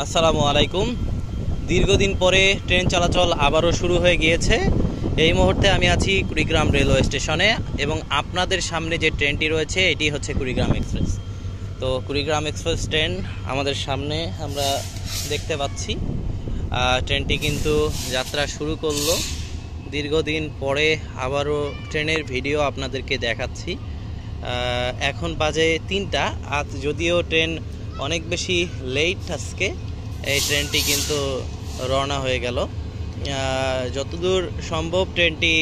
আসসালামু আলাইকুম। দীর্ঘদিন পরে ট্রেন চলাচল আবারও শুরু হয়ে গিয়েছে। এই মুহূর্তে আমি আছি কুড়িগ্রাম রেলওয়ে স্টেশনে এবং আপনাদের সামনে যে ট্রেনটি রয়েছে এটি হচ্ছে কুড়িগ্রাম এক্সপ্রেস। তো কুড়িগ্রাম এক্সপ্রেস ট্রেন আমাদের সামনে আমরা দেখতে পাচ্ছি। ট্রেনটি কিন্তু যাত্রা শুরু করলো। দীর্ঘদিন পরে আবারও ট্রেনের ভিডিও আপনাদেরকে দেখাচ্ছি। এখন বাজে 3টা। আজ যদিও ট্রেন অনেক বেশি লেট আজকে, এই ট্রেনটি কিন্তু রওনা হয়ে গেল। যতদূর সম্ভব ট্রেনটি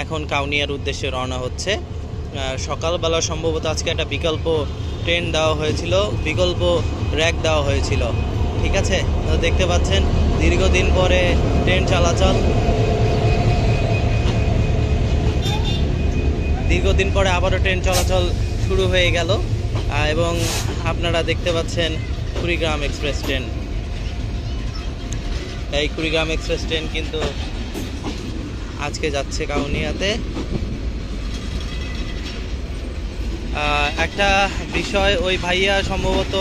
এখন কাউনিয়ার উদ্দেশ্যে রওনা হচ্ছে। সকালবেলা সম্ভবত আজকে একটা বিকল্প ট্রেন দেওয়া হয়েছিল, বিকল্প র্যাক দেওয়া হয়েছিল। ঠিক আছে, তো দেখতে পাচ্ছেন দীর্ঘদিন পরে ট্রেন চলাচল, দীর্ঘদিন পরে আবারও ট্রেন চলাচল শুরু হয়ে গেল এবং আপনারা দেখতে পাচ্ছেন কুড়িগ্রাম এক্সপ্রেস ট্রেন। এই কুড়িগ্রাম এক্সপ্রেস ট্রেন কিন্তু আজকে যাচ্ছে কাউনিয়াতে। একটা বিষয়, ওই ভাইয়া সম্ভবত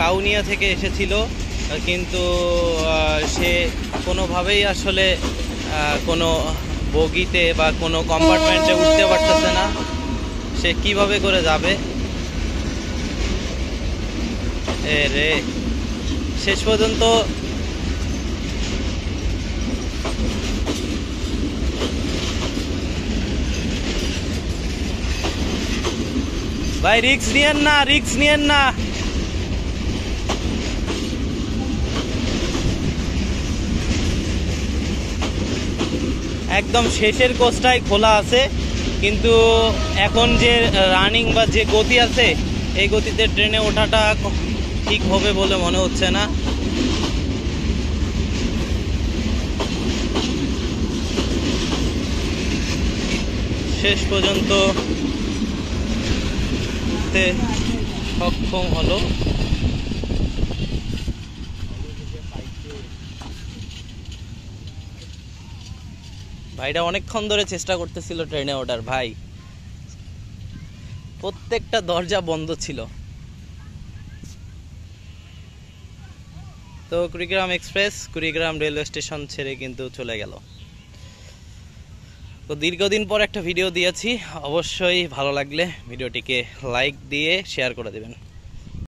কাউনিয়া থেকে এসেছিল, কিন্তু সে কোনোভাবেই আসলে কোনো বগিতে বা কোনো কম্পার্টমেন্টে উঠতে পারতেছে না। সে কিভাবে করে যাবে? রে শেষ পর্যন্ত ভাই রিস্ক নিয়েন না, রিস্ক নিয়েন না। একদম শেষের কোচটাই খোলা আছে, কিন্তু এখন যে রানিং বা যে গতি আছে এই গতিতে ট্রেনে ওঠাটা ঠিক হবে বলে মনে হচ্ছে না। শেষ পর্যন্ত সক্ষম হলো। ভাইটা অনেকক্ষণ ধরে চেষ্টা করতেছিল ট্রেনে ওঠার। ভাই প্রত্যেকটা দরজা বন্ধ ছিল। তো Kurigram express Kurigram railway station ছেড়ে কিন্তু চলে গেল। তো দীর্ঘদিন পর একটা ভিডিও দিয়েছি, অবশ্যই ভালো লাগলে ভিডিওটিকে লাইক দিয়ে শেয়ার করে দেবেন।